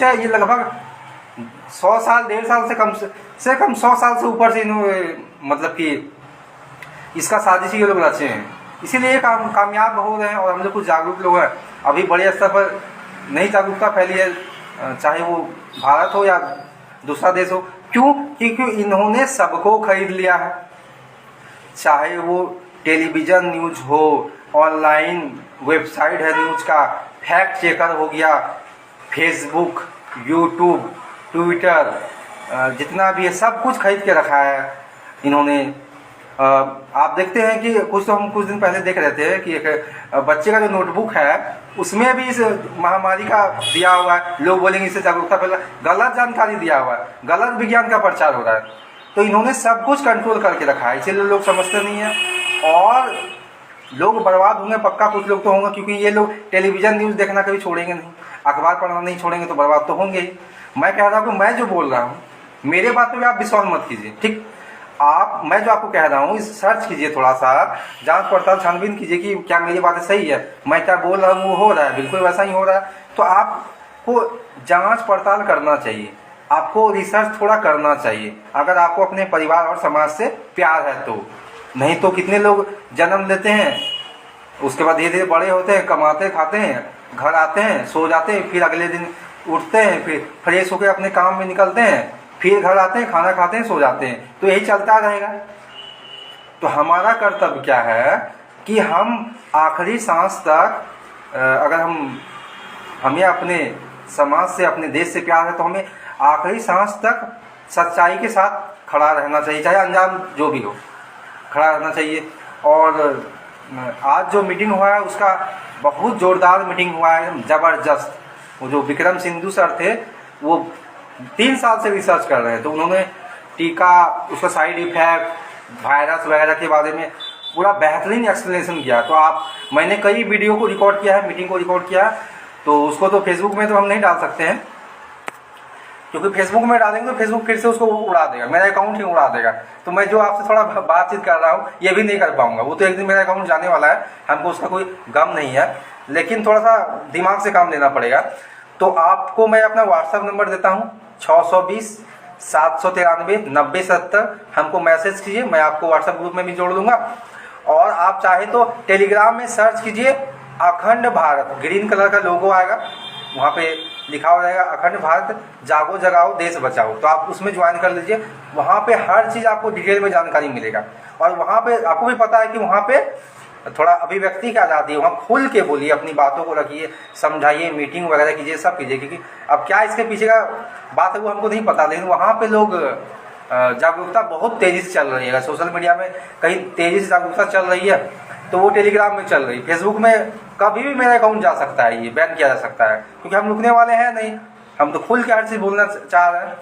ये लगभग 100 साल 1.5 साल से कम 100 साल से ऊपर से इन्होंने मतलब कि इसका साजिश ये लोग रचे हैं, इसीलिए कामयाब हो रहे हैं। और हम लोग कुछ जागरूक लोग हैं, अभी बड़े स्तर पर नई जागरूकता फैली है, चाहे वो भारत हो या दूसरा देश हो। क्यों? क्योंकि इन्होंने सबको खरीद लिया है, चाहे वो टेलीविज़न न्यूज़ हो, ऑनलाइन वेबसाइट है न्यूज़ का, फैक्ट चेकर हो गया, फेसबुक, यूट्यूब, ट्विटर, जितना भी है सब कुछ खरीद के रखा है इन्होंने। आप देखते हैं कि हम कुछ दिन पहले देख रहे थे कि एक बच्चे का जो नोटबुक है उसमें भी इस महामारी का दिया हुआ है। लोग बोलेंगे इससे जागरूकता फैला, गलत जानकारी दिया हुआ है, गलत विज्ञान का प्रचार हो रहा है। तो इन्होंने सब कुछ कंट्रोल करके रखा है, इसीलिए लोग समझते नहीं हैं और लोग बर्बाद होंगे पक्का। कुछ लोग तो होंगे, क्योंकि ये लोग टेलीविज़न न्यूज़ देखना कभी छोड़ेंगे नहीं, अखबार पढ़ना नहीं छोड़ेंगे, तो बर्बाद तो होंगे ही। मैं कह रहा हूँ कि मैं जो बोल रहा हूँ मेरे बात पे भी आप विश्वास मत कीजिए, ठीक? मैं जो आपको कह रहा हूँ इस सर्च कीजिए, थोड़ा सा जांच पड़ताल छानबीन कीजिए कि क्या मेरी बातें सही है, मैं क्या बोल रहा हूँ वो हो रहा है, बिल्कुल वैसा ही हो रहा है। तो आपको जांच पड़ताल करना चाहिए, आपको रिसर्च थोड़ा करना चाहिए, अगर आपको अपने परिवार और समाज से प्यार है तो। नहीं तो कितने लोग जन्म लेते हैं, उसके बाद धीरे धीरे बड़े होते हैं, कमाते खाते हैं, घर आते हैं, सो जाते हैं, फिर अगले दिन उठते हैं, फिर फ्रेश होकर अपने काम में निकलते हैं, फिर घर आते हैं, खाना खाते हैं, सो जाते हैं, तो यही चलता रहेगा। तो हमारा कर्तव्य क्या है कि हम आखिरी सांस तक, अगर हमें अपने समाज से, अपने देश से प्यार है, तो हमें आखिरी सांस तक सच्चाई के साथ खड़ा रहना चाहिए, चाहे अंजाम जो भी हो, खड़ा रहना चाहिए। और आज जो मीटिंग हुआ है उसका बहुत ज़ोरदार मीटिंग हुआ है, ज़बरदस्त। वो जो विक्रम सिंधु सर थे वो 3 साल से रिसर्च कर रहे हैं, तो उन्होंने टीका, उसका साइड इफेक्ट, वायरस वगैरह के बारे में पूरा बेहतरीन एक्सप्लेनेशन किया। तो मैंने कई वीडियो को रिकॉर्ड किया है, मीटिंग को रिकॉर्ड किया है, तो उसको तो फेसबुक में तो हम नहीं डाल सकते हैं, क्योंकि फेसबुक में डालेंगे तो फेसबुक फिर से उसको उड़ा देगा, मेरा अकाउंट ही उड़ा देगा। तो मैं जो आपसे थोड़ा बातचीत कर रहा हूँ ये भी नहीं कर पाऊंगा, वो तो एक दिन मेरा अकाउंट जाने वाला है, हमको उसका कोई गम नहीं है, लेकिन थोड़ा सा दिमाग से काम लेना पड़ेगा। तो आपको मैं अपना व्हाट्सएप नंबर देता हूँ, 620 793 9070। हमको मैसेज कीजिए, मैं आपको व्हाट्सएप ग्रुप में भी जोड़ दूंगा। और आप चाहे तो टेलीग्राम में सर्च कीजिए अखंड भारत, ग्रीन कलर का लोगो आएगा, वहाँ पे लिखा हो जाएगा अखंड भारत जागो जगाओ देश बचाओ, तो आप उसमें ज्वाइन कर लीजिए। वहाँ पे हर चीज़ आपको डिटेल में जानकारी मिलेगा। और वहाँ पे आपको भी पता है कि वहाँ पे थोड़ा अभिव्यक्ति की आज़ादी है, वहाँ खुल के बोलिए, अपनी बातों को रखिए, समझाइए, मीटिंग वगैरह कीजिए, सब कीजिए। क्योंकि अब क्या इसके पीछे का बात है वो हमको नहीं पता, लेकिन वहाँ पे लोग जागरूकता बहुत तेज़ी से चल रही है। अगर सोशल मीडिया में कहीं तेज़ी से जागरूकता चल रही है तो वो टेलीग्राम में चल रही, फेसबुक में कभी भी मेरा अकाउंट जा सकता है, ये बैन किया जा सकता है, क्योंकि हम रुकने वाले हैं नहीं, हम तो खुल के हर चीज़ बोलना चाह रहे हैं।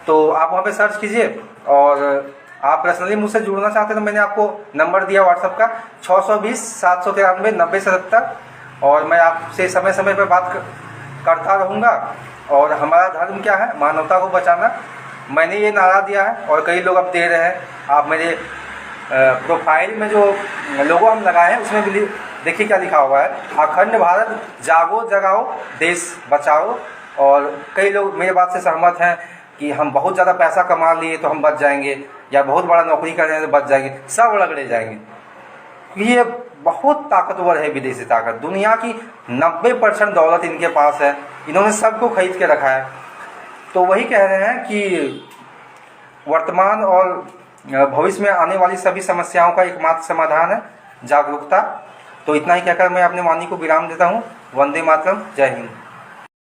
तो आप वहाँ पे सर्च कीजिए। और आप पर्सनली मुझसे जुड़ना चाहते हैं तो मैंने आपको नंबर दिया व्हाट्सएप का 620 793 9070, और मैं आपसे समय समय पर बात करता रहूँगा। और हमारा धर्म क्या है? मानवता को बचाना। मैंने ये नारा दिया है और कई लोग अब दे रहे हैं। आप मेरे प्रोफाइल में जो लोगो हम लगाए हैं उसमें भी देखिए क्या लिखा हुआ है, अखंड भारत जागो जगाओ देश बचाओ। और कई लोग मेरे बात से सहमत हैं कि हम बहुत ज़्यादा पैसा कमा लिए तो हम बच जाएंगे, या बहुत बड़ा नौकरी कर रहे हैं तो बच जाएंगे, सब रगड़े जाएंगे। ये बहुत ताकतवर है विदेशी ताकत, दुनिया की 90% दौलत इनके पास है, इन्होंने सबको खरीद के रखा है। तो वही कह रहे हैं कि वर्तमान और भविष्य में आने वाली सभी समस्याओं का एकमात्र समाधान है जागरूकता। तो इतना ही कहकर मैं अपने वाणी को विराम देता हूँ। वंदे मातरम, जय हिंद।